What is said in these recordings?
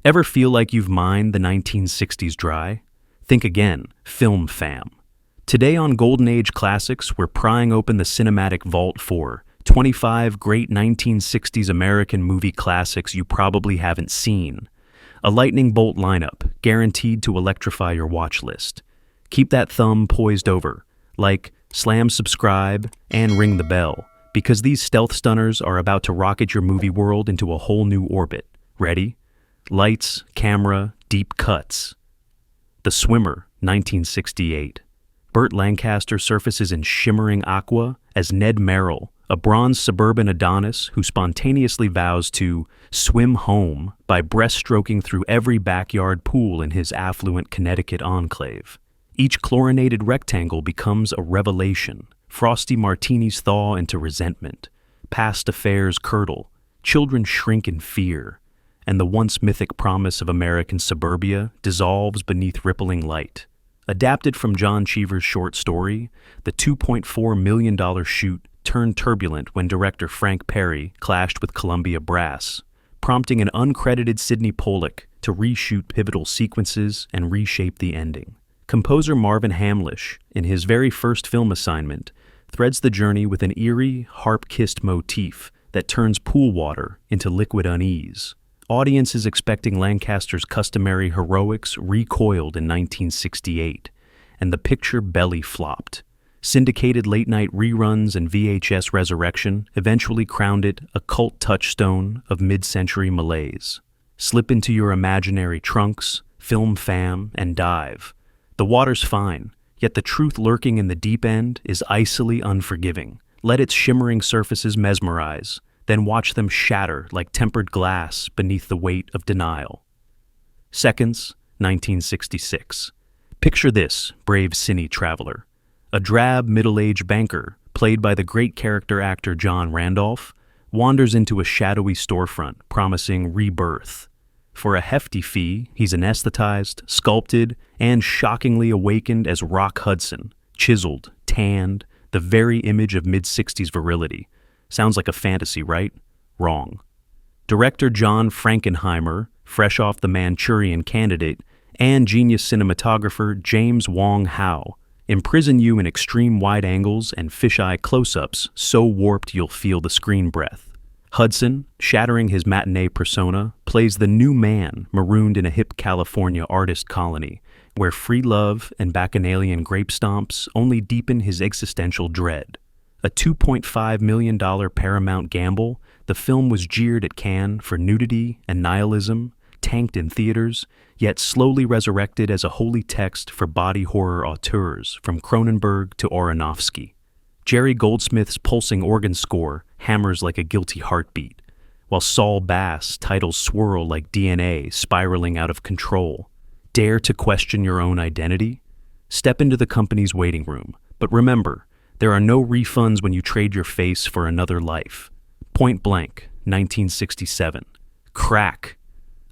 Ever feel like you've mined the 1960s dry? Think again, film fam. Today on Golden Age Classics, we're prying open the cinematic vault for 25 great 1960s American movie classics you probably haven't seen. A lightning bolt lineup, guaranteed to electrify your watch list. Keep that thumb poised over, like, slam subscribe, and ring the bell, because these stealth stunners are about to rocket your movie world into a whole new orbit. Ready? Lights, camera, deep cuts. The Swimmer, 1968. Burt Lancaster surfaces in shimmering aqua as Ned Merrill, a bronze suburban Adonis who spontaneously vows to swim home by breaststroking through every backyard pool in his affluent Connecticut enclave. Each chlorinated rectangle becomes a revelation. Frosty martinis thaw into resentment. Past affairs curdle. Children shrink in fear. And the once mythic promise of American suburbia dissolves beneath rippling light. Adapted from John Cheever's short story, the $2.4 million shoot turned turbulent when director Frank Perry clashed with Columbia Brass, prompting an uncredited Sidney Pollack to reshoot pivotal sequences and reshape the ending. Composer Marvin Hamlisch, in his very first film assignment, threads the journey with an eerie, harp-kissed motif that turns pool water into liquid unease. Audiences expecting Lancaster's customary heroics recoiled in 1968, and the picture belly flopped. Syndicated late-night reruns and VHS resurrection eventually crowned it a cult touchstone of mid-century malaise. Slip into your imaginary trunks, film fam, and dive. The water's fine, yet the truth lurking in the deep end is icily unforgiving. Let its shimmering surfaces mesmerize, then watch them shatter like tempered glass beneath the weight of denial. Seconds, 1966. Picture this, brave cine traveler. A drab middle-aged banker, played by the great character actor John Randolph, wanders into a shadowy storefront promising rebirth. For a hefty fee, he's anesthetized, sculpted, and shockingly awakened as Rock Hudson, chiseled, tanned, the very image of mid-60s virility. Sounds like a fantasy, right? Wrong. Director John Frankenheimer, fresh off The Manchurian Candidate, and genius cinematographer James Wong Howe imprison you in extreme wide angles and fisheye close-ups so warped you'll feel the screen breath. Hudson, shattering his matinee persona, plays the new man marooned in a hip California artist colony, where free love and bacchanalian grape stomps only deepen his existential dread. A $2.5 million Paramount gamble, the film was jeered at Cannes for nudity and nihilism, tanked in theaters, yet slowly resurrected as a holy text for body horror auteurs from Cronenberg to Aronofsky. Jerry Goldsmith's pulsing organ score hammers like a guilty heartbeat, while Saul Bass titles swirl like DNA spiraling out of control. Dare to question your own identity? Step into the company's waiting room, but remember, there are no refunds when you trade your face for another life. Point Blank, 1967. Crack.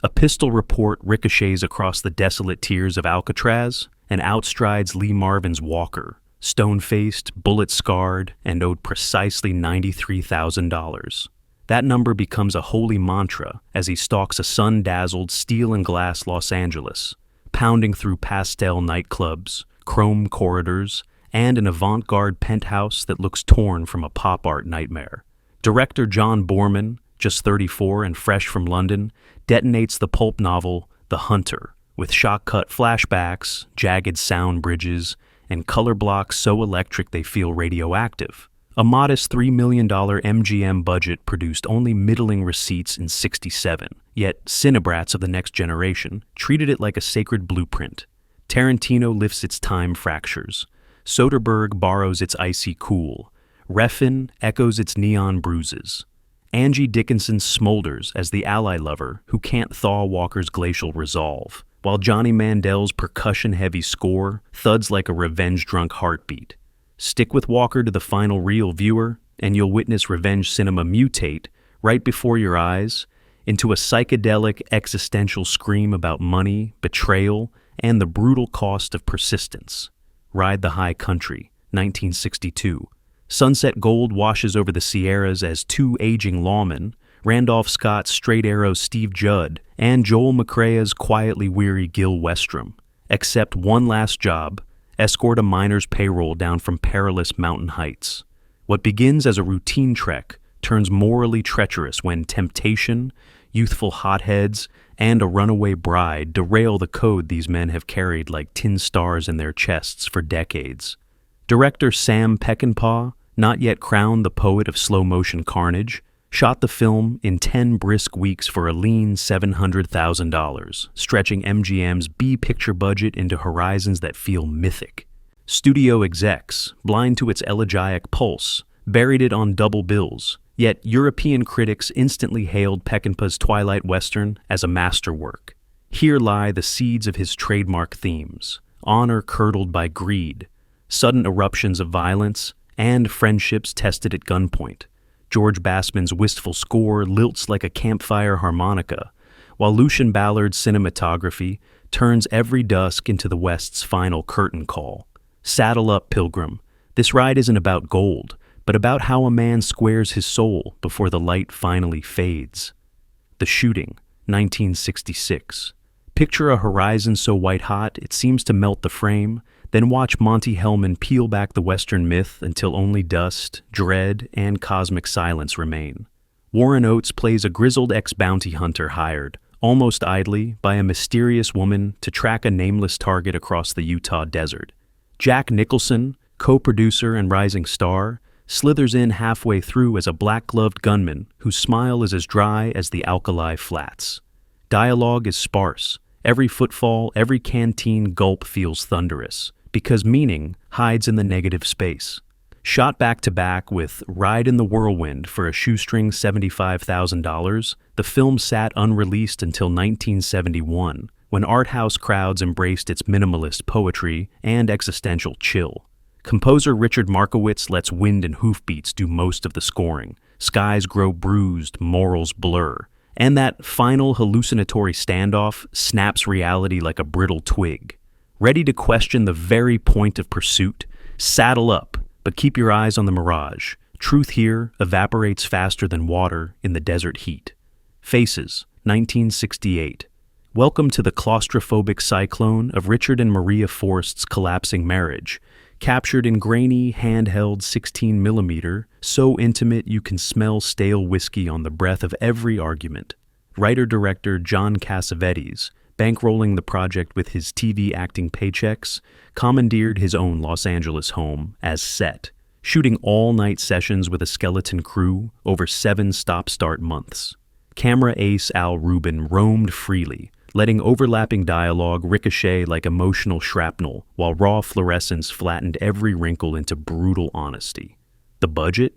A pistol report ricochets across the desolate tiers of Alcatraz and outstrides Lee Marvin's Walker, stone-faced, bullet-scarred, and owed precisely $93,000. That number becomes a holy mantra as he stalks a sun-dazzled, steel-and-glass Los Angeles, pounding through pastel nightclubs, chrome corridors, and an avant-garde penthouse that looks torn from a pop art nightmare. Director John Boorman, just 34 and fresh from London, detonates the pulp novel The Hunter, with shock-cut flashbacks, jagged sound bridges, and color blocks so electric they feel radioactive. A modest $3 million MGM budget produced only middling receipts in '67, yet cinebrats of the next generation treated it like a sacred blueprint. Tarantino lifts its time fractures. Soderbergh borrows its icy cool. Refn echoes its neon bruises. Angie Dickinson smolders as the ally lover who can't thaw Walker's glacial resolve, while Johnny Mandel's percussion-heavy score thuds like a revenge-drunk heartbeat. Stick with Walker to the final reel, viewer, and you'll witness revenge cinema mutate, right before your eyes, into a psychedelic existential scream about money, betrayal, and the brutal cost of persistence. Ride the High Country, 1962. Sunset gold washes over the Sierras as two aging lawmen, Randolph Scott's straight arrow Steve Judd, and Joel McCrea's quietly weary Gil Westrom. Except one last job: escort a miner's payroll down from perilous mountain heights. What begins as a routine trek turns morally treacherous when temptation, youthful hotheads, and a runaway bride derail the code these men have carried like tin stars in their chests for decades. Director Sam Peckinpah, not yet crowned the poet of slow-motion carnage, shot the film in 10 brisk weeks for a lean $700,000, stretching MGM's B-picture budget into horizons that feel mythic. Studio execs, blind to its elegiac pulse, buried it on double bills, yet European critics instantly hailed Peckinpah's Twilight Western as a masterwork. Here lie the seeds of his trademark themes: honor curdled by greed, sudden eruptions of violence, and friendships tested at gunpoint. George Bassman's wistful score lilts like a campfire harmonica, while Lucian Ballard's cinematography turns every dusk into the West's final curtain call. Saddle up, pilgrim. This ride isn't about gold, but about how a man squares his soul before the light finally fades. The Shooting, 1966. Picture a horizon so white-hot it seems to melt the frame, then watch Monty Hellman peel back the Western myth until only dust, dread, and cosmic silence remain. Warren Oates plays a grizzled ex-bounty hunter hired, almost idly, by a mysterious woman to track a nameless target across the Utah desert. Jack Nicholson, co-producer and rising star, slithers in halfway through as a black-gloved gunman whose smile is as dry as the Alkali Flats. Dialogue is sparse. Every footfall, every canteen gulp feels thunderous, because meaning hides in the negative space. Shot back-to-back with Ride in the Whirlwind for a shoestring $75,000, the film sat unreleased until 1971, when art house crowds embraced its minimalist poetry and existential chill. Composer Richard Markowitz lets wind and hoofbeats do most of the scoring. Skies grow bruised, morals blur. And that final hallucinatory standoff snaps reality like a brittle twig. Ready to question the very point of pursuit? Saddle up, but keep your eyes on the mirage. Truth here evaporates faster than water in the desert heat. Faces, 1968. Welcome to the claustrophobic cyclone of Richard and Maria Forst's collapsing marriage, captured in grainy, handheld 16mm, so intimate you can smell stale whiskey on the breath of every argument. Writer-director John Cassavetes, bankrolling the project with his TV acting paychecks, commandeered his own Los Angeles home as set, shooting all-night sessions with a skeleton crew over 7 stop-start months. Camera ace Al Rubin roamed freely, letting overlapping dialogue ricochet like emotional shrapnel, while raw fluorescence flattened every wrinkle into brutal honesty. The budget?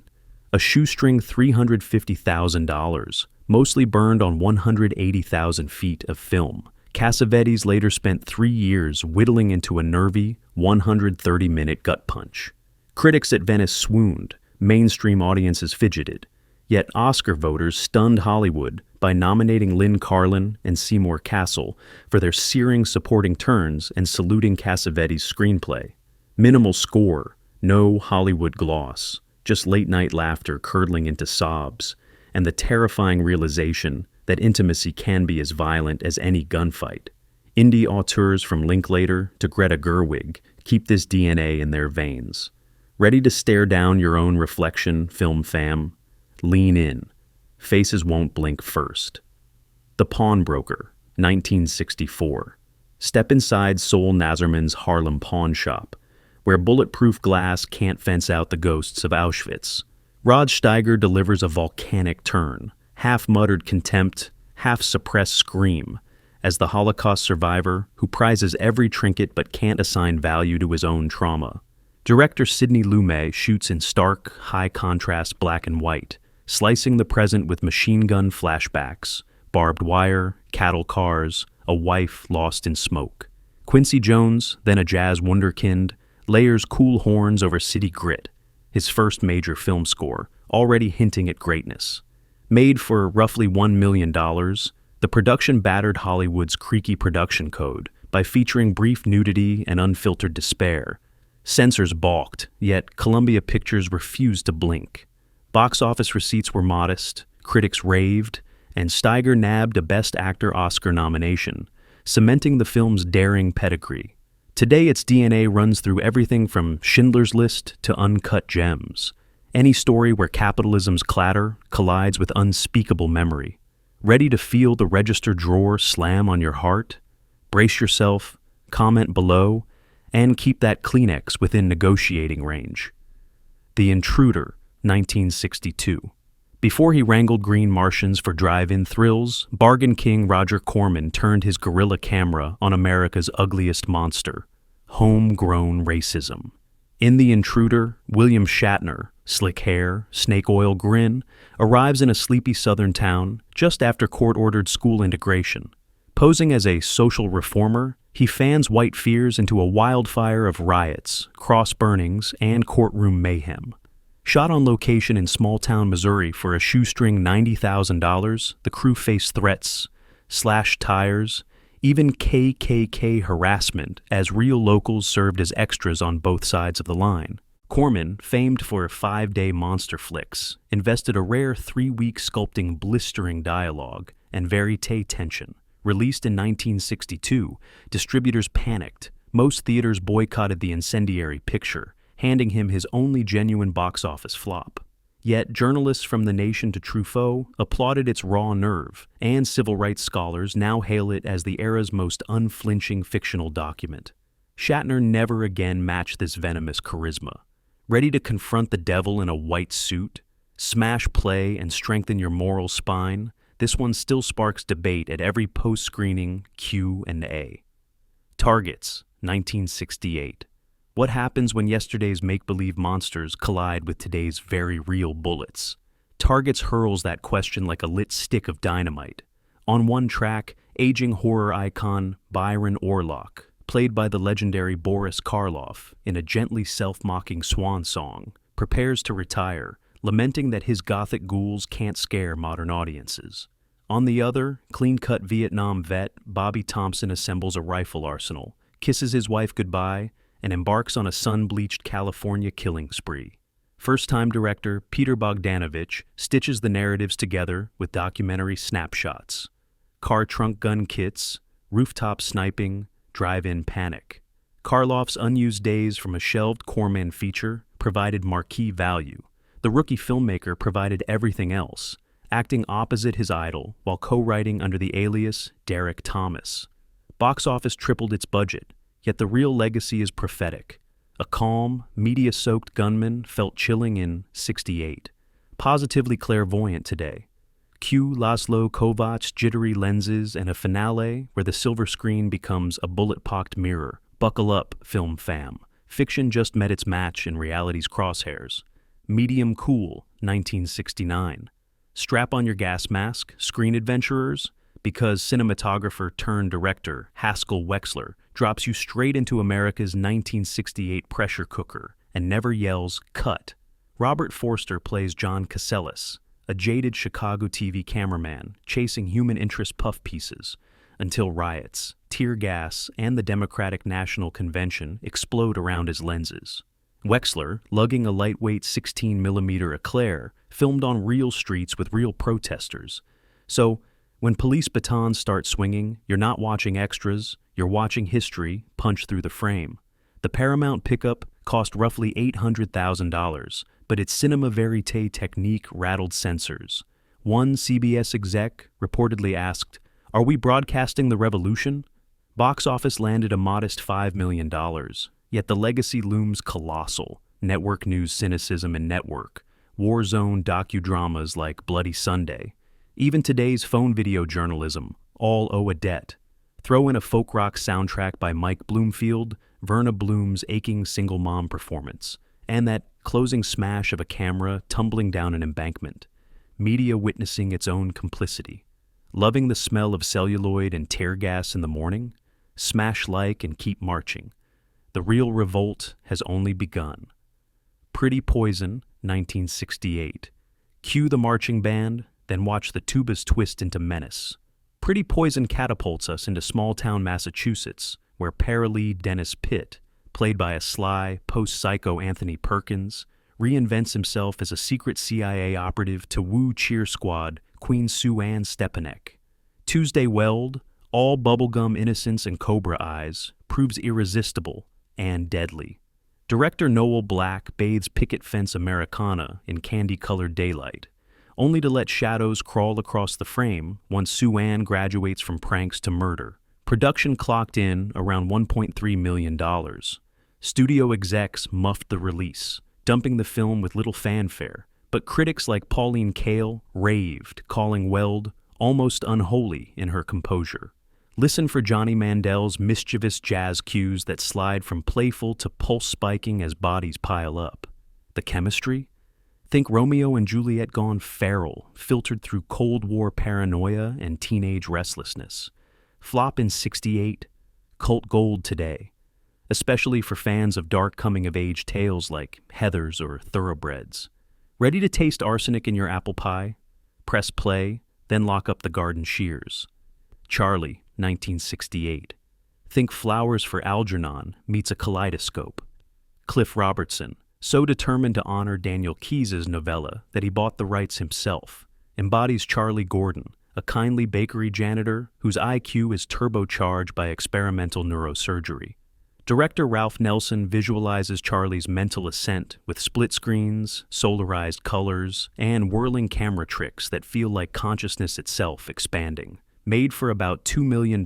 A shoestring $350,000, mostly burned on 180,000 feet of film. Cassavetes later spent 3 years whittling into a nervy, 130-minute gut punch. Critics at Venice swooned, mainstream audiences fidgeted. Yet Oscar voters stunned Hollywood by nominating Lynn Carlin and Seymour Cassel for their searing supporting turns and saluting Cassavetes' screenplay. Minimal score, no Hollywood gloss, just late-night laughter curdling into sobs, and the terrifying realization that intimacy can be as violent as any gunfight. Indie auteurs from Linklater to Greta Gerwig keep this DNA in their veins. Ready to stare down your own reflection, film fam? Lean in. Faces won't blink first. The Pawnbroker, 1964. Step inside Sol Nazerman's Harlem pawn shop, where bulletproof glass can't fence out the ghosts of Auschwitz. Rod Steiger delivers a volcanic turn, half-muttered contempt, half-suppressed scream, as the Holocaust survivor who prizes every trinket but can't assign value to his own trauma. Director Sidney Lumet shoots in stark, high-contrast black and white, slicing the present with machine gun flashbacks, barbed wire, cattle cars, a wife lost in smoke. Quincy Jones, then a jazz wunderkind, layers cool horns over city grit, his first major film score, already hinting at greatness. Made for roughly $1 million, the production battered Hollywood's creaky production code by featuring brief nudity and unfiltered despair. Censors balked, yet Columbia Pictures refused to blink. Box office receipts were modest, critics raved, and Steiger nabbed a Best Actor Oscar nomination, cementing the film's daring pedigree. Today, its DNA runs through everything from Schindler's List to Uncut Gems. Any story where capitalism's clatter collides with unspeakable memory. Ready to feel the register drawer slam on your heart? Brace yourself, comment below, and keep that Kleenex within negotiating range. The Intruder, 1962. Before he wrangled green Martians for drive-in thrills, bargain king Roger Corman turned his guerrilla camera on America's ugliest monster, homegrown racism. In The Intruder, William Shatner, slick hair, snake oil grin, arrives in a sleepy southern town just after court-ordered school integration. Posing as a social reformer, he fans white fears into a wildfire of riots, cross-burnings, and courtroom mayhem. Shot on location in small-town Missouri for a shoestring $90,000, the crew faced threats, slashed tires, even KKK harassment as real locals served as extras on both sides of the line. Corman, famed for 5-day monster flicks, invested a rare 3-week sculpting blistering dialogue and verite tension. Released in 1962, distributors panicked. Most theaters boycotted the incendiary picture, handing him his only genuine box office flop. Yet journalists from The Nation to Truffaut applauded its raw nerve, and civil rights scholars now hail it as the era's most unflinching fictional document. Shatner never again matched this venomous charisma. Ready to confront the devil in a white suit, smash play and strengthen your moral spine, this one still sparks debate at every post-screening Q&A. Targets, 1968. What happens when yesterday's make-believe monsters collide with today's very real bullets? Targets hurls that question like a lit stick of dynamite. On one track, aging horror icon Byron Orlock, played by the legendary Boris Karloff in a gently self-mocking swan song, prepares to retire, lamenting that his gothic ghouls can't scare modern audiences. On the other, clean-cut Vietnam vet Bobby Thompson assembles a rifle arsenal, kisses his wife goodbye, and embarks on a sun-bleached California killing spree. First-time director Peter Bogdanovich stitches the narratives together with documentary snapshots. Car trunk gun kits, rooftop sniping, drive-in panic. Karloff's unused days from a shelved Corman feature provided marquee value. The rookie filmmaker provided everything else, acting opposite his idol while co-writing under the alias Derek Thomas. Box office tripled its budget, yet the real legacy is prophetic. A calm, media-soaked gunman felt chilling in '68, positively clairvoyant today. Cue Laszlo Kovac's jittery lenses and a finale where the silver screen becomes a bullet-pocked mirror. Buckle up, film fam. Fiction just met its match in reality's crosshairs. Medium Cool, 1969. Strap on your gas mask, screen adventurers, because cinematographer turned director Haskell Wexler drops you straight into America's 1968 pressure cooker and never yells, "cut." Robert Forster plays John Casellas, a jaded Chicago TV cameraman chasing human interest puff pieces until riots, tear gas, and the Democratic National Convention explode around his lenses. Wexler, lugging a lightweight 16mm Eclair, filmed on real streets with real protesters. So, when police batons start swinging, you're not watching extras, you're watching history punch through the frame. The Paramount pickup cost roughly $800,000, but its cinema verite technique rattled censors. One CBS exec reportedly asked, "Are we broadcasting the revolution?" Box office landed a modest $5 million, yet the legacy looms colossal. Network news cynicism and network, war zone docudramas like Bloody Sunday. Even today's phone video journalism all owe a debt. Throw in a folk rock soundtrack by Mike Bloomfield, Verna Bloom's aching single mom performance, and that closing smash of a camera tumbling down an embankment. Media witnessing its own complicity. Loving the smell of celluloid and tear gas in the morning? Smash like and keep marching. The real revolt has only begun. Pretty Poison, 1968. Cue the marching band, then watch the tubas twist into menace. Pretty Poison catapults us into small-town Massachusetts, where paralead Dennis Pitt, played by a sly, post-psycho Anthony Perkins, reinvents himself as a secret CIA operative to woo cheer squad Queen Sue Ann Stepanek. Tuesday Weld, all bubblegum innocence and cobra eyes, proves irresistible and deadly. Director Noel Black bathes picket fence Americana in candy-colored daylight, only to let shadows crawl across the frame once Sue Ann graduates from pranks to murder. Production clocked in around $1.3 million. Studio execs muffed the release, dumping the film with little fanfare, but critics like Pauline Kael raved, calling Weld almost unholy in her composure. Listen for Johnny Mandel's mischievous jazz cues that slide from playful to pulse-spiking as bodies pile up. The chemistry? Think Romeo and Juliet gone feral, filtered through Cold War paranoia and teenage restlessness. Flop in '68, cult gold today, especially for fans of dark coming-of-age tales like Heathers or Thoroughbreds. Ready to taste arsenic in your apple pie? Press play, then lock up the garden shears. Charlie, 1968. Think Flowers for Algernon meets a kaleidoscope. Cliff Robertson, so determined to honor Daniel Keyes' novella that he bought the rights himself, embodies Charlie Gordon, a kindly bakery janitor whose IQ is turbocharged by experimental neurosurgery. Director Ralph Nelson visualizes Charlie's mental ascent with split screens, solarized colors, and whirling camera tricks that feel like consciousness itself expanding. Made for about $2 million,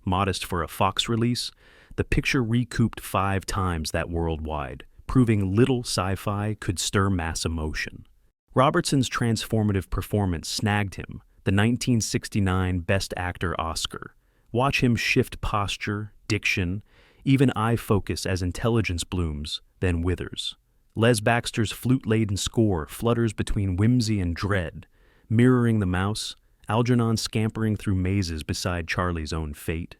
modest for a Fox release, the picture recouped 5 times that worldwide, proving little sci-fi could stir mass emotion. Robertson's transformative performance snagged him the 1969 Best Actor Oscar. Watch him shift posture, diction, even eye focus as intelligence blooms, then withers. Les Baxter's flute-laden score flutters between whimsy and dread, mirroring the mouse, Algernon scampering through mazes beside Charlie's own fate.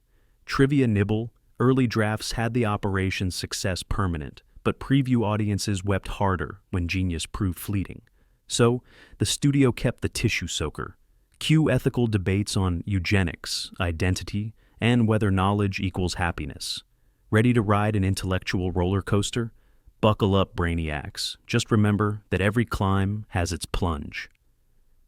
Trivia nibble, early drafts had the operation's success permanent, but preview audiences wept harder when genius proved fleeting. So, the studio kept the tissue soaker. Cue ethical debates on eugenics, identity, and whether knowledge equals happiness. Ready to ride an intellectual roller coaster? Buckle up, brainiacs. Just remember that every climb has its plunge.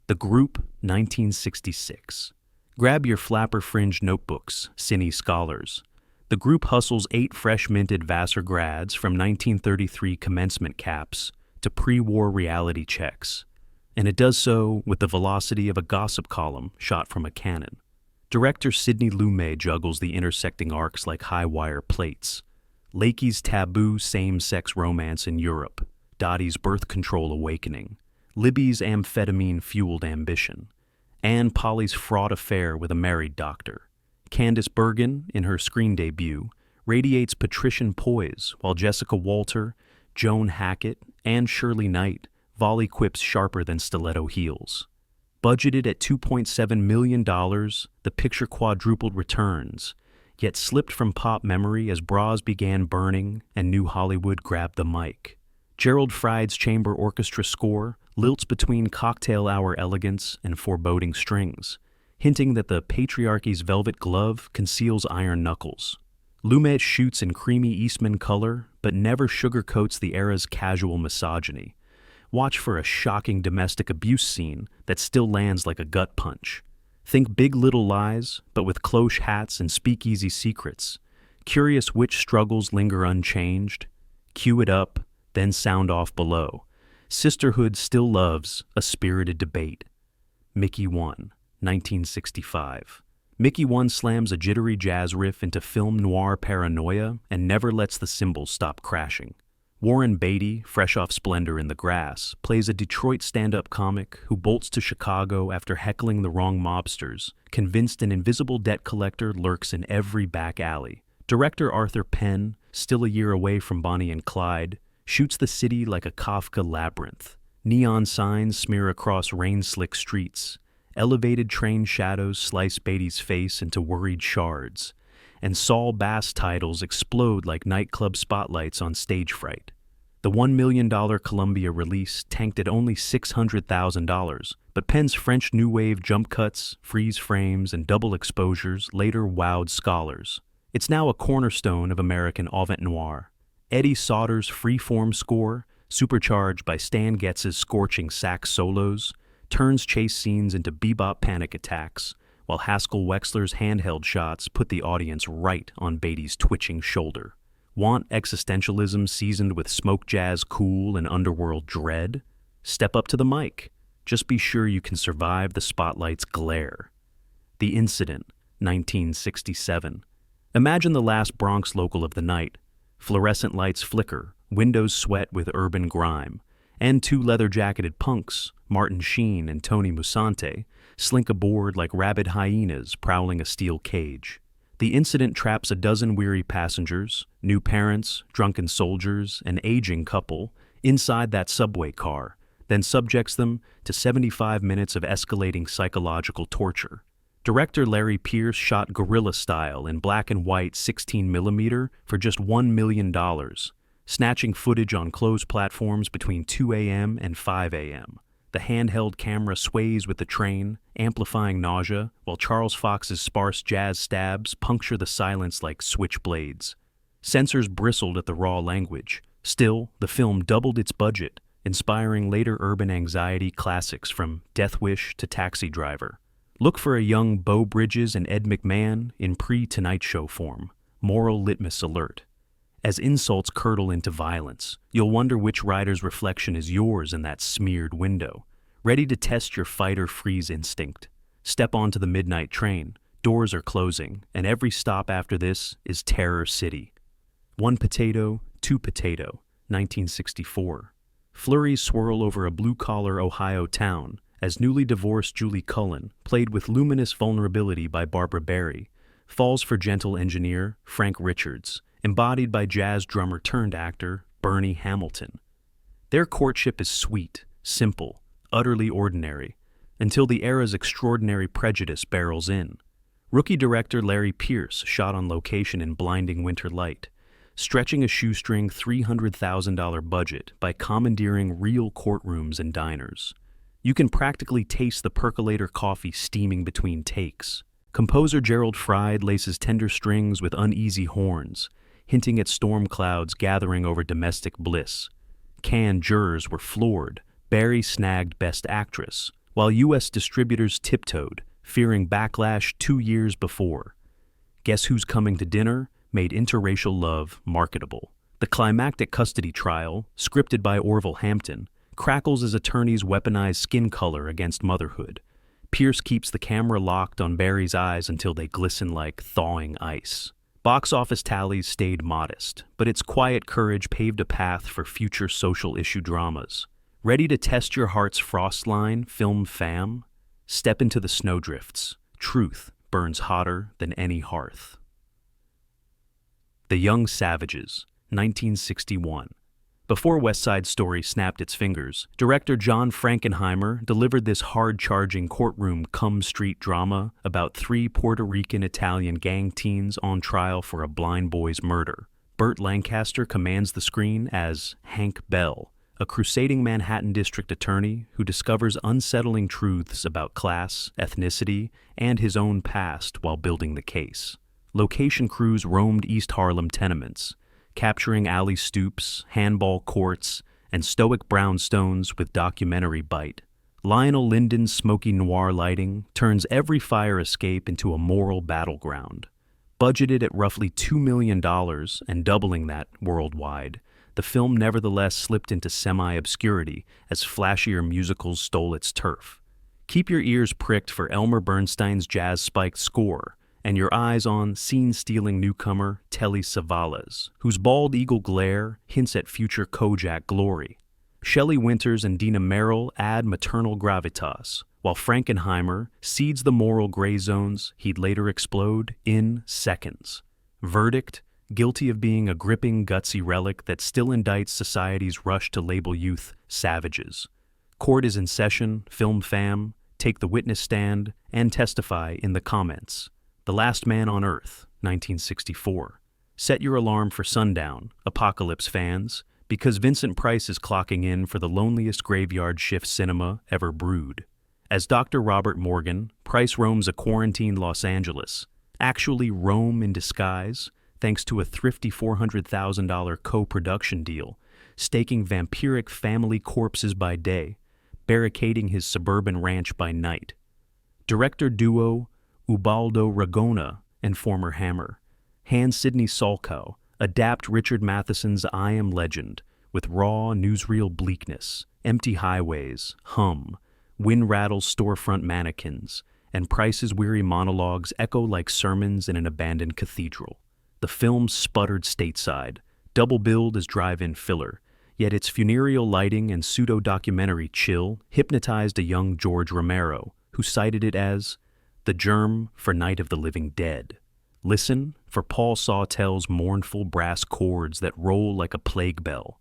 The Group, 1966. Grab your flapper-fringed notebooks, cine scholars. The Group hustles 8 fresh-minted Vassar grads from 1933 commencement caps to pre-war reality checks, and it does so with the velocity of a gossip column shot from a cannon. Director Sidney Lumet juggles the intersecting arcs like high-wire plates. Lakey's taboo same-sex romance in Europe, Dottie's birth control awakening, Libby's amphetamine-fueled ambition, Anne Polly's fraught affair with a married doctor. Candice Bergen, in her screen debut, radiates patrician poise, while Jessica Walter, Joan Hackett, and Shirley Knight volley quips sharper than stiletto heels. Budgeted at $2.7 million, the picture quadrupled returns, yet slipped from pop memory as bras began burning and New Hollywood grabbed the mic. Gerald Fried's chamber orchestra score lilts between cocktail hour elegance and foreboding strings, hinting that the patriarchy's velvet glove conceals iron knuckles. Lumet shoots in creamy Eastman color, but never sugarcoats the era's casual misogyny. Watch for a shocking domestic abuse scene that still lands like a gut punch. Think Big Little Lies, but with cloche hats and speakeasy secrets. Curious which struggles linger unchanged? Cue it up, then sound off below. Sisterhood still loves a spirited debate. Mickey 1, 1965. Mickey 1 slams a jittery jazz riff into film noir paranoia and never lets the cymbals stop crashing. Warren Beatty, fresh off Splendor in the Grass, plays a Detroit stand-up comic who bolts to Chicago after heckling the wrong mobsters, convinced an invisible debt collector lurks in every back alley. Director Arthur Penn, still a year away from Bonnie and Clyde, shoots the city like a Kafka labyrinth. Neon signs smear across rain-slick streets. Elevated train shadows slice Beatty's face into worried shards, and Saul Bass titles explode like nightclub spotlights on Stage Fright. The $1 million Columbia release tanked at only $600,000, but Penn's French New Wave jump cuts, freeze frames, and double exposures later wowed scholars. It's now a cornerstone of American avant noir. Eddie Sauter's freeform score, supercharged by Stan Getz's scorching sax solos, turns chase scenes into bebop panic attacks, while Haskell Wexler's handheld shots put the audience right on Beatty's twitching shoulder. Want existentialism seasoned with smoke jazz cool and underworld dread? Step up to the mic. Just be sure you can survive the spotlight's glare. The Incident, 1967. Imagine the last Bronx local of the night. Fluorescent lights flicker, windows sweat with urban grime, and two leather-jacketed punks, Martin Sheen and Tony Musante, slink aboard like rabid hyenas prowling a steel cage. The incident traps a dozen weary passengers, new parents, drunken soldiers, an aging couple, inside that subway car, then subjects them to 75 minutes of escalating psychological torture. Director Larry Pierce shot guerrilla style in black and white 16mm for just $1 million, snatching footage on closed platforms between 2 a.m. and 5 a.m. The handheld camera sways with the train, amplifying nausea, while Charles Fox's sparse jazz stabs puncture the silence like switchblades. Censors bristled at the raw language. Still, the film doubled its budget, inspiring later urban anxiety classics from Death Wish to Taxi Driver. Look for a young Beau Bridges and Ed McMahon in pre-Tonight Show form. Moral litmus alert. As insults curdle into violence, you'll wonder which writer's reflection is yours in that smeared window. Ready to test your fight or freeze instinct. Step onto the midnight train. Doors are closing, and every stop after this is Terror City. One potato, two potato, 1964. Flurries swirl over a blue-collar Ohio town as newly divorced Julie Cullen, played with luminous vulnerability by Barbara Barry, falls for gentle engineer Frank Richards, embodied by jazz drummer turned actor Bernie Hamilton. Their courtship is sweet, simple, utterly ordinary, until the era's extraordinary prejudice barrels in. Rookie director Larry Pierce shot on location in blinding winter light, stretching a shoestring $300,000 budget by commandeering real courtrooms and diners. You can practically taste the percolator coffee steaming between takes. Composer Gerald Fried laces tender strings with uneasy horns, hinting at storm clouds gathering over domestic bliss. Cannes jurors were floored. Barry snagged Best Actress, while U.S. distributors tiptoed, fearing backlash 2 years before. Guess Who's Coming to Dinner made interracial love marketable. The climactic custody trial, scripted by Orville Hampton, crackles as attorneys weaponize skin color against motherhood. Pierce keeps the camera locked on Barry's eyes until they glisten like thawing ice. Box office tallies stayed modest, but its quiet courage paved a path for future social issue dramas. Ready to test your heart's frost line, film fam? Step into the snowdrifts. Truth burns hotter than any hearth. The Young Savages, 1961. Before West Side Story snapped its fingers, director John Frankenheimer delivered this hard-charging courtroom cum-street drama about 3 Puerto Rican-Italian gang teens on trial for a blind boy's murder. Burt Lancaster commands the screen as Hank Bell, a crusading Manhattan district attorney who discovers unsettling truths about class, ethnicity, and his own past while building the case. Location crews roamed East Harlem tenements, capturing alley stoops, handball courts, and stoic brownstones with documentary bite. Lionel Linden's smoky noir lighting turns every fire escape into a moral battleground. Budgeted at roughly $2 million and doubling that worldwide, the film nevertheless slipped into semi-obscurity as flashier musicals stole its turf. Keep your ears pricked for Elmer Bernstein's jazz-spiked score, and your eyes on scene-stealing newcomer Telly Savalas, whose bald eagle glare hints at future Kojak glory. Shelley Winters and Dina Merrill add maternal gravitas, while Frankenheimer seeds the moral gray zones he'd later explode in seconds. Verdict: guilty of being a gripping, gutsy relic that still indicts society's rush to label youth savages. Court is in session, film fam, take the witness stand, and testify in the comments. The Last Man on Earth, 1964. Set your alarm for sundown, Apocalypse fans, because Vincent Price is clocking in for the loneliest graveyard shift cinema ever brewed. As Dr. Robert Morgan, Price roams a quarantined Los Angeles, actually Rome in disguise, thanks to a thrifty $400,000 co-production deal, staking vampiric family corpses by day, barricading his suburban ranch by night. Director duo Ubaldo Ragona and former Hammer, Sidney Salkow, adapt Richard Matheson's I Am Legend with raw, newsreel bleakness, empty highways, hum, wind rattles storefront mannequins, and Price's weary monologues echo like sermons in an abandoned cathedral. The film sputtered stateside, double-billed as drive-in filler, yet its funereal lighting and pseudo-documentary chill hypnotized a young George Romero, who cited it as the germ for Night of the Living Dead. Listen for Paul Sawtell's mournful brass chords that roll like a plague bell,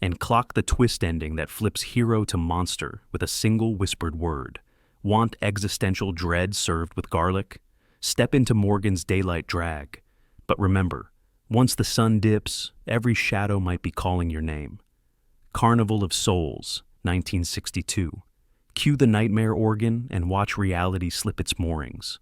and clock the twist ending that flips hero to monster with a single whispered word. Want existential dread served with garlic? Step into Morgan's daylight drag. But remember, once the sun dips, every shadow might be calling your name. Carnival of Souls, 1962. Cue the nightmare organ and watch reality slip its moorings.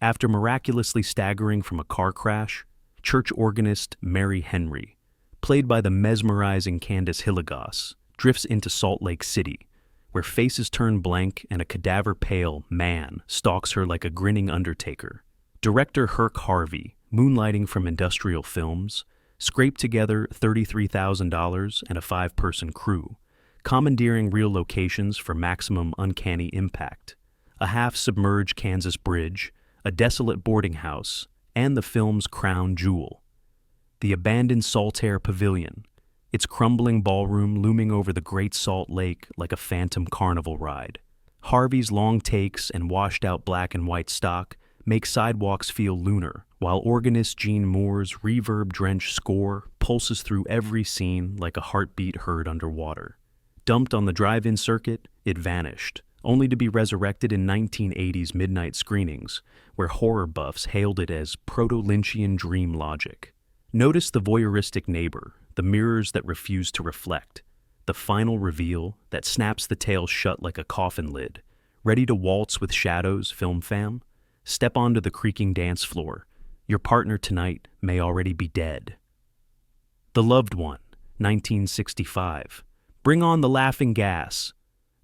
After miraculously staggering from a car crash, church organist Mary Henry, played by the mesmerizing Candace Hilligoss, drifts into Salt Lake City, where faces turn blank and a cadaver-pale man stalks her like a grinning undertaker. Director Herc Harvey, moonlighting from industrial films, scraped together $33,000 and a 5-person crew, commandeering real locations for maximum uncanny impact. A half-submerged Kansas bridge, a desolate boarding house, and the film's crown jewel, the abandoned Saltaire Pavilion, its crumbling ballroom looming over the Great Salt Lake like a phantom carnival ride. Harvey's long takes and washed-out black and white stock make sidewalks feel lunar, while organist Gene Moore's reverb-drenched score pulses through every scene like a heartbeat heard underwater. Dumped on the drive-in circuit, it vanished, only to be resurrected in 1980s midnight screenings, where horror buffs hailed it as proto-Lynchian dream logic. Notice the voyeuristic neighbor, the mirrors that refuse to reflect, the final reveal that snaps the tale shut like a coffin lid. Ready to waltz with shadows, film fam? Step onto the creaking dance floor. Your partner tonight may already be dead. The Loved One, 1965. Bring on the laughing gas.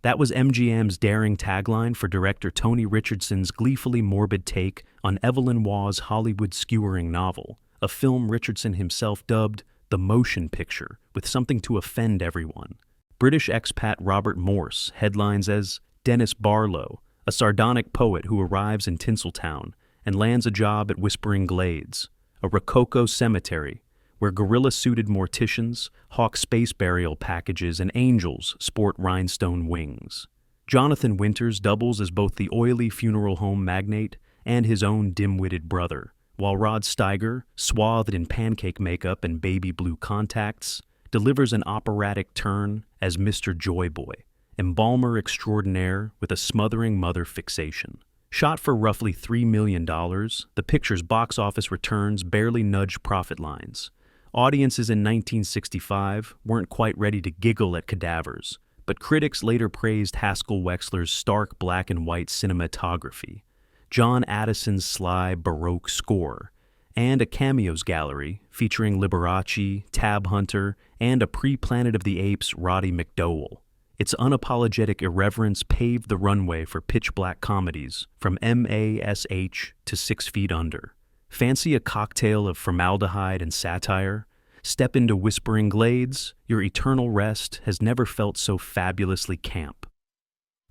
That was MGM's daring tagline for director Tony Richardson's gleefully morbid take on Evelyn Waugh's Hollywood skewering novel, a film Richardson himself dubbed the motion picture with something to offend everyone. British expat Robert Morse headlines as Dennis Barlow, a sardonic poet who arrives in Tinseltown and lands a job at Whispering Glades, a Rococo cemetery where gorilla-suited morticians hawk space burial packages and angels sport rhinestone wings. Jonathan Winters doubles as both the oily funeral home magnate and his own dim-witted brother, while Rod Steiger, swathed in pancake makeup and baby blue contacts, delivers an operatic turn as Mr. Joyboy, embalmer extraordinaire with a smothering mother fixation. Shot for roughly $3 million, the picture's box office returns barely nudged profit lines. Audiences in 1965 weren't quite ready to giggle at cadavers, but critics later praised Haskell Wexler's stark black and white cinematography, John Addison's sly Baroque score, and a cameos gallery featuring Liberace, Tab Hunter, and a pre-Planet of the Apes Roddy McDowell. Its unapologetic irreverence paved the runway for pitch-black comedies from MASH to 6 Feet Under. Fancy a cocktail of formaldehyde and satire? Step into Whispering Glades, your eternal rest has never felt so fabulously camp.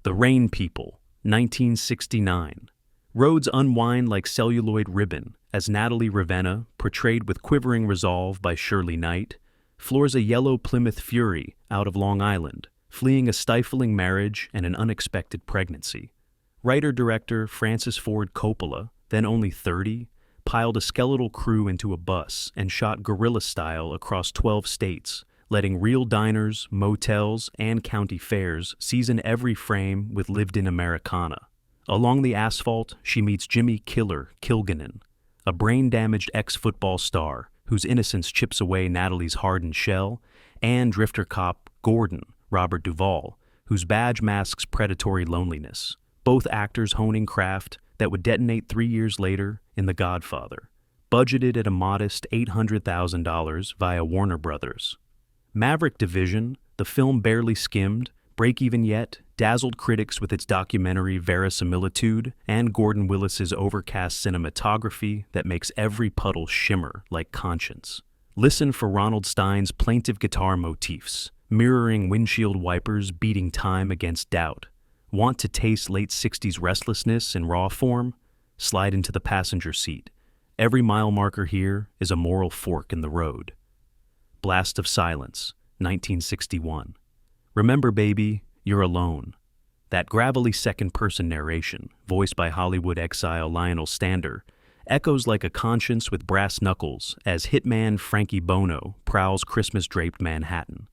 The Rain People, 1969. Roads unwind like celluloid ribbon as Natalie Ravenna, portrayed with quivering resolve by Shirley Knight, floors a yellow Plymouth Fury out of Long Island, fleeing a stifling marriage and an unexpected pregnancy. Writer-director Francis Ford Coppola, then only 30, piled a skeletal crew into a bus and shot guerrilla style across 12 states, letting real diners, motels, and county fairs season every frame with lived-in Americana. Along the asphalt, she meets Jimmy Killer Kilgannon, a brain-damaged ex-football star whose innocence chips away Natalie's hardened shell, and drifter cop Gordon, Robert Duvall, whose badge masks predatory loneliness, both actors honing craft that would detonate 3 years later in The Godfather, budgeted at a modest $800,000 via Warner Brothers. Maverick Division, the film barely skimmed, break even yet, dazzled critics with its documentary verisimilitude and Gordon Willis's overcast cinematography that makes every puddle shimmer like conscience. Listen for Ronald Stein's plaintive guitar motifs, mirroring windshield wipers beating time against doubt. Want to taste late 60s restlessness in raw form? Slide into the passenger seat. Every mile marker here is a moral fork in the road. Blast of Silence, 1961. Remember, baby, you're alone. That gravelly second-person narration, voiced by Hollywood exile Lionel Stander, echoes like a conscience with brass knuckles as hitman Frankie Bono prowls Christmas-draped Manhattan.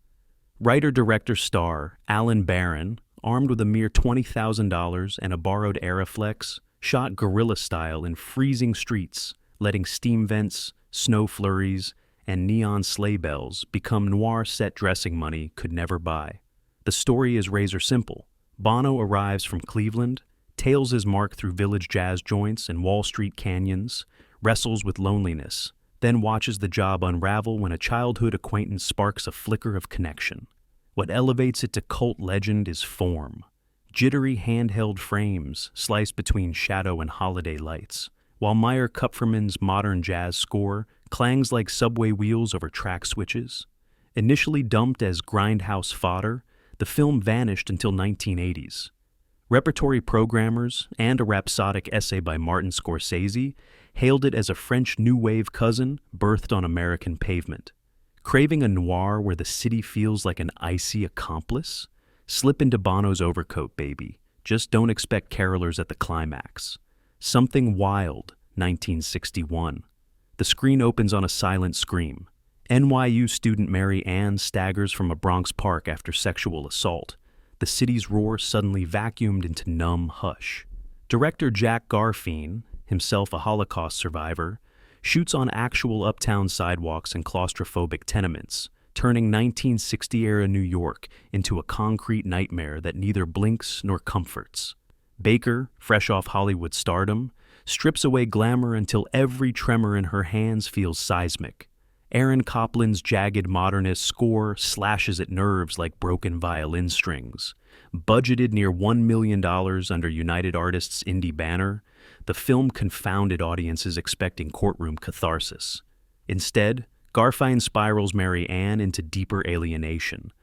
Writer-director star Alan Barron, armed with a mere $20,000 and a borrowed Aeroflex, shot guerrilla style in freezing streets, letting steam vents, snow flurries, and neon sleigh bells become noir set dressing money could never buy. The story is razor simple. Bono arrives from Cleveland, tails his mark through village jazz joints and Wall Street canyons, wrestles with loneliness, then watches the job unravel when a childhood acquaintance sparks a flicker of connection. What elevates it to cult legend is form. Jittery handheld frames sliced between shadow and holiday lights, while Meyer Kupferman's modern jazz score clangs like subway wheels over track switches. Initially dumped as grindhouse fodder, the film vanished until 1980s. Repertory programmers and a rhapsodic essay by Martin Scorsese hailed it as a French New Wave cousin birthed on American pavement. Craving a noir where the city feels like an icy accomplice? Slip into Bono's overcoat, baby. Just don't expect carolers at the climax. Something Wild, 1961. The screen opens on a silent scream. NYU student Mary Ann staggers from a Bronx park after sexual assault. The city's roar suddenly vacuumed into numb hush. Director Jack Garfien, himself a Holocaust survivor, shoots on actual uptown sidewalks and claustrophobic tenements, turning 1960-era New York into a concrete nightmare that neither blinks nor comforts. Baker, fresh off Hollywood stardom, strips away glamour until every tremor in her hands feels seismic. Aaron Copland's jagged modernist score slashes at nerves like broken violin strings. Budgeted near $1 million under United Artists' indie banner, the film confounded audiences expecting courtroom catharsis. Instead, Garfien spirals Mary Ann into deeper alienation,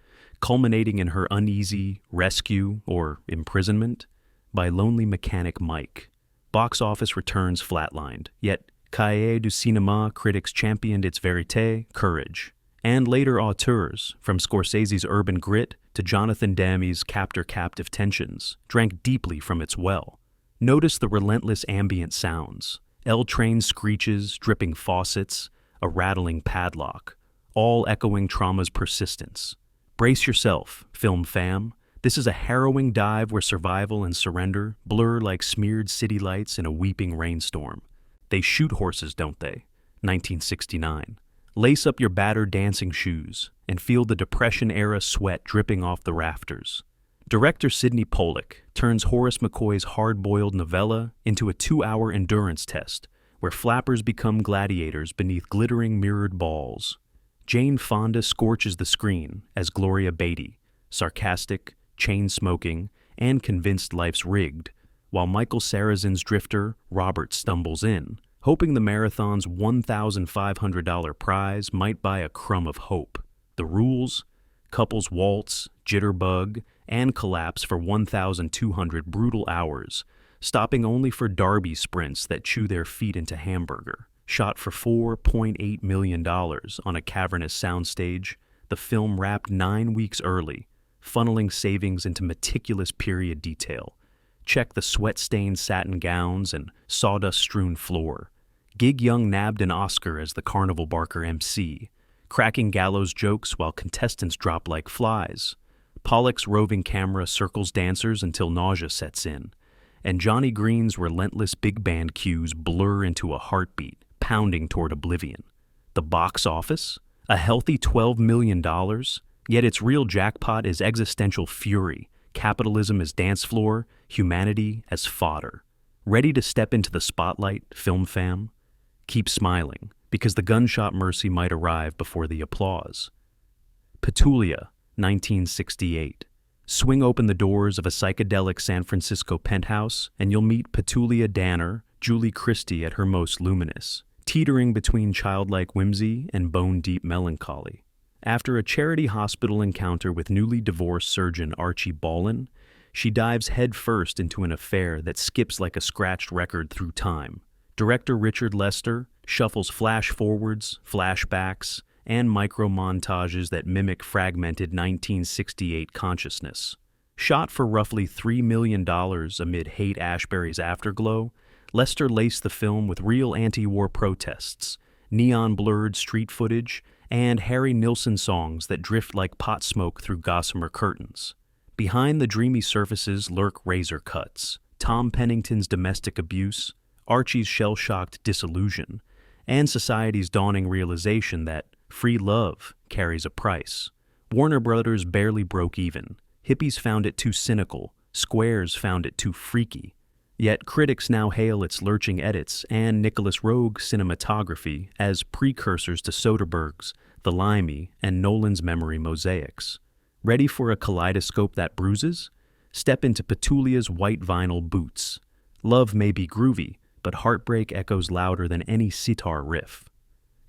culminating in her uneasy rescue or imprisonment by lonely mechanic Mike. Box office returns flatlined, yet Cahiers du Cinéma critics championed its vérité, courage, and later auteurs, from Scorsese's urban grit to Jonathan Demme's captor-captive tensions, drank deeply from its well. Notice the relentless ambient sounds, L-train screeches, dripping faucets, a rattling padlock, all echoing trauma's persistence. Brace yourself, film fam. This is a harrowing dive where survival and surrender blur like smeared city lights in a weeping rainstorm. They shoot horses, don't they? 1969. Lace up your battered dancing shoes and feel the Depression-era sweat dripping off the rafters. Director Sidney Pollack turns Horace McCoy's hard-boiled novella into a 2-hour endurance test where flappers become gladiators beneath glittering mirrored balls. Jane Fonda scorches the screen as Gloria Beatty, sarcastic, chain-smoking, and convinced life's rigged, while Michael Sarrazin's drifter, Robert, stumbles in, hoping the marathon's $1,500 prize might buy a crumb of hope. The rules? Couples waltz, jitterbug, and collapse for 1,200 brutal hours, stopping only for derby sprints that chew their feet into hamburger. Shot for $4.8 million on a cavernous soundstage, the film wrapped 9 weeks early, funneling savings into meticulous period detail. Check the sweat-stained satin gowns and sawdust-strewn floor. Gig Young nabbed an Oscar as the Carnival Barker MC, cracking gallows jokes while contestants drop like flies. Pollack's roving camera circles dancers until nausea sets in, and Johnny Green's relentless big band cues blur into a heartbeat, pounding toward oblivion. The box office? A healthy $12 million, yet its real jackpot is existential fury, capitalism as dance floor, humanity as fodder. Ready to step into the spotlight, film fam? Keep smiling, because the gunshot mercy might arrive before the applause. Petulia, 1968. Swing open the doors of a psychedelic San Francisco penthouse, and you'll meet Petulia Danner, Julie Christie at her most luminous, teetering between childlike whimsy and bone-deep melancholy. After a charity hospital encounter with newly divorced surgeon Archie Ballin, she dives headfirst into an affair that skips like a scratched record through time. Director Richard Lester shuffles flash-forwards, flashbacks, and micro-montages that mimic fragmented 1968 consciousness. Shot for roughly $3 million amid Haight-Ashbury's afterglow, Lester laced the film with real anti-war protests, neon-blurred street footage, and Harry Nilsson songs that drift like pot smoke through gossamer curtains. Behind the dreamy surfaces lurk razor cuts, Tom Pennington's domestic abuse, Archie's shell-shocked disillusion, and society's dawning realization that free love carries a price. Warner Brothers barely broke even. Hippies found it too cynical. Squares found it too freaky. Yet critics now hail its lurching edits and Nicholas Roeg cinematography as precursors to Soderbergh's The Limey and Nolan's memory mosaics. Ready for a kaleidoscope that bruises? Step into Petulia's white vinyl boots. Love may be groovy, but heartbreak echoes louder than any sitar riff.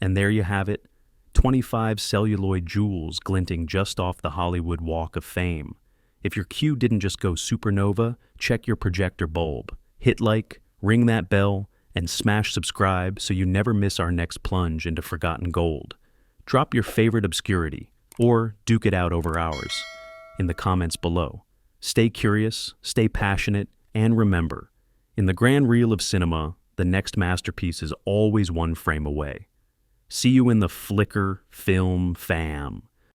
And there you have it, 25 celluloid jewels glinting just off the Hollywood Walk of Fame. If your cue didn't just go supernova, check your projector bulb. Hit like, ring that bell, and smash subscribe so you never miss our next plunge into forgotten gold. Drop your favorite obscurity, or duke it out over ours, in the comments below. Stay curious, stay passionate, and remember, in the grand reel of cinema, the next masterpiece is always one frame away. See you in the Flickr Film Fam.